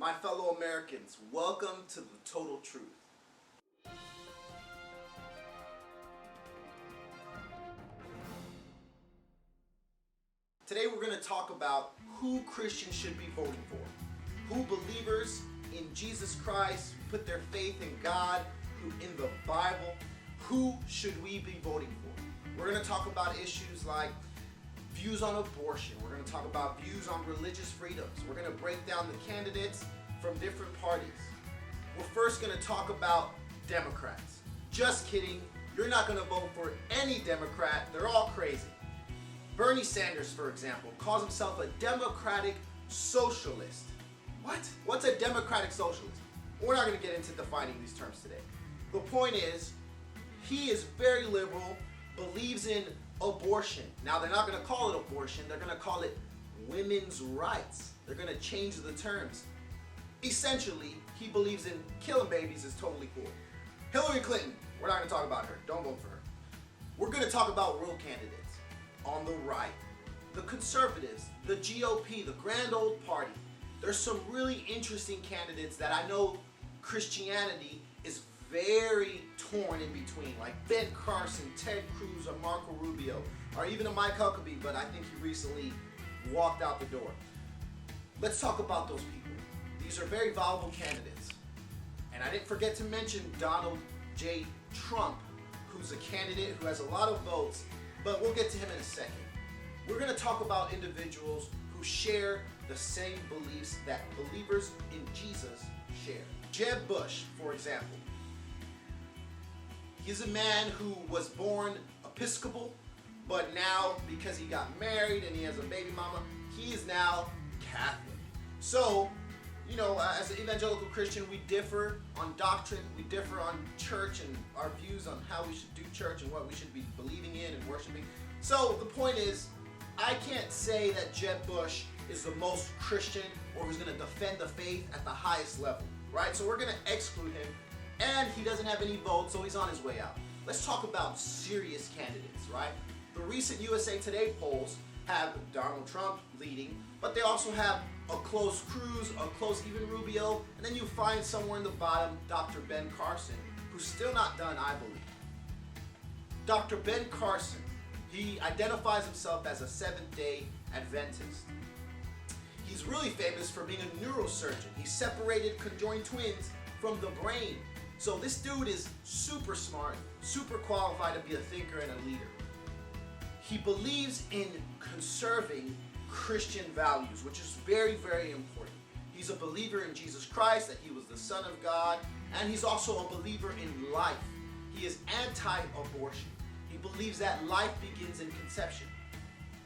My fellow Americans, welcome to the Total Truth. Today we're going to talk about who Christians should be voting for. Who believers in Jesus Christ put their faith in God, who in the Bible, who should we be voting for? We're going to talk about issues like views on abortion. We're going to talk about views on religious freedoms. We're going to break down the candidates from different parties. We're first going to talk about Democrats. Just kidding. You're not going to vote for any Democrat. They're all crazy. Bernie Sanders, for example, calls himself a democratic socialist. What? What's a democratic socialist? We're not going to get into defining these terms today. The point is, he is very liberal, believes in abortion. Now, they're not going to call it abortion. They're going to call it women's rights. They're going to change the terms. Essentially, he believes in killing babies is totally cool. Hillary Clinton, we're not going to talk about her. Don't vote for her. We're going to talk about real candidates. On the right, the conservatives, the GOP, the grand old party. There's some really interesting candidates that I know Christianity is very torn in between, like Ben Carson, Ted Cruz, or Marco Rubio, or even a Mike Huckabee, but I think he recently walked out the door. Let's talk about those people. These are very viable candidates. And I didn't forget to mention Donald J. Trump, who's a candidate who has a lot of votes, but we'll get to him in a second. We're going to talk about individuals who share the same beliefs that believers in Jesus share. Jeb Bush, for example. He's a man who was born Episcopal, but now because he got married and he has a baby mama, he is now Catholic. So, you know, as an evangelical Christian, we differ on doctrine, we differ on church and our views on how we should do church and what we should be believing in and worshiping. So the point is, I can't say that Jeb Bush is the most Christian or who's going to defend the faith at the highest level, right? So we're going to exclude him, and he doesn't have any votes, so he's on his way out. Let's talk about serious candidates, right? The recent USA Today polls have Donald Trump leading, but they also have a close Cruz, a close even Rubio, and then you find somewhere in the bottom Dr. Ben Carson, who's still not done, I believe. Dr. Ben Carson, he identifies himself as a Seventh-day Adventist. He's really famous for being a neurosurgeon. He separated conjoined twins from the brain. So this dude is super smart, super qualified to be a thinker and a leader. He believes in conserving Christian values, which is very, very important. He's a believer in Jesus Christ, that he was the Son of God, and he's also a believer in life. He is anti-abortion. He believes that life begins in conception.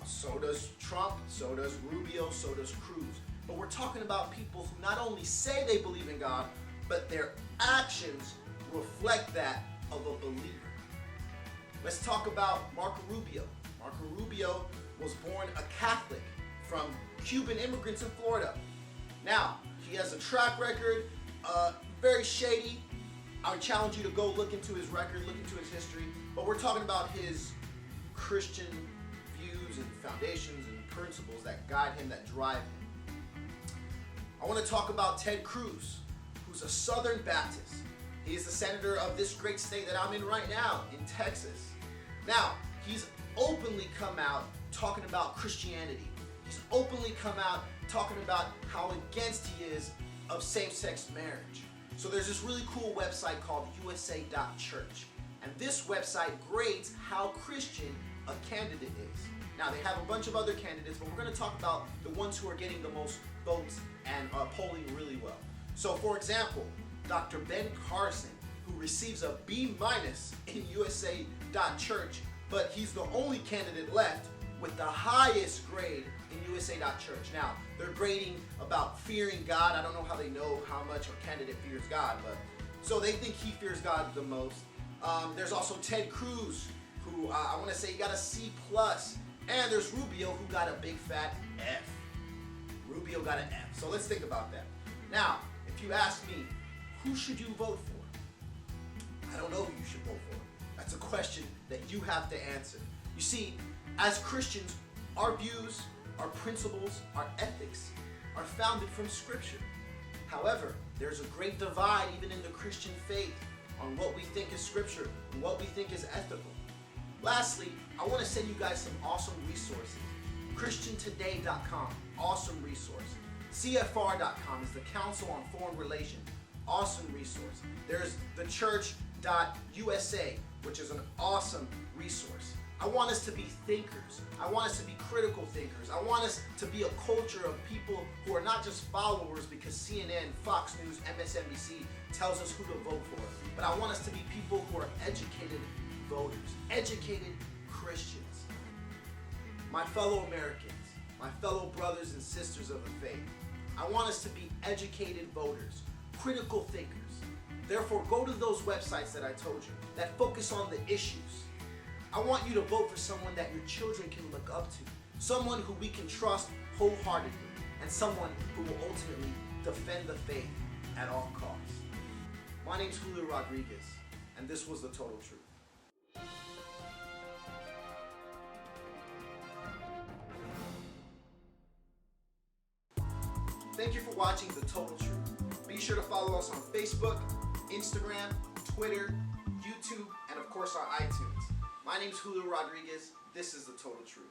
So does Trump, so does Rubio, so does Cruz. But we're talking about people who not only say they believe in God, but their actions reflect that of a believer. Let's talk about Marco Rubio. Marco Rubio was born a Catholic from Cuban immigrants in Florida. Now, he has a track record, very shady. I would challenge you to go look into his record, look into his history, but we're talking about his Christian views and foundations and principles that guide him, that drive him. I want to talk about Ted Cruz, who's a Southern Baptist. He is the senator of this great state that I'm in right now, in Texas. Now, he's openly come out talking about Christianity. He's openly come out talking about how against he is of same-sex marriage. So there's this really cool website called USA.church. And this website grades how Christian a candidate is. Now, they have a bunch of other candidates, but we're going to talk about the ones who are getting the most votes and polling really well. So, for example, Dr. Ben Carson, who receives a B- in USA.church, but he's the only candidate left with the highest grade in USA.church. Now, they're grading about fearing God. I don't know how they know how much a candidate fears God, but so they think he fears God the most. There's also Ted Cruz, who I want to say he got a C+, and there's Rubio, who got a big fat F. Rubio got an F. So let's think about that. Now, if you ask me, who should you vote for? I don't know who you should vote for. That's a question that you have to answer. You see, as Christians, our views, our principles, our ethics are founded from Scripture. However, there's a great divide even in the Christian faith on what we think is scripture and what we think is ethical. Lastly, I want to send you guys some awesome resources. ChristianToday.com, awesome resource. CFR.com is the Council on Foreign Relations, awesome resource. There's thechurch.usa, which is an awesome resource. I want us to be thinkers. I want us to be critical thinkers. I want us to be a culture of people who are not just followers because CNN, Fox News, MSNBC tells us who to vote for, but I want us to be people who are educated voters, educated Christians. My fellow Americans, my fellow brothers and sisters of the faith, I want us to be educated voters, critical thinkers. Therefore, go to those websites that I told you that focus on the issues. I want you to vote for someone that your children can look up to, someone who we can trust wholeheartedly, and someone who will ultimately defend the faith at all costs. My name's Julio Rodriguez, and this was The Total Truth. Thank you for watching The Total Truth. Be sure to follow us on Facebook, Instagram, Twitter, YouTube, and of course our iTunes. My name's Julio Rodriguez. This is The Total Truth.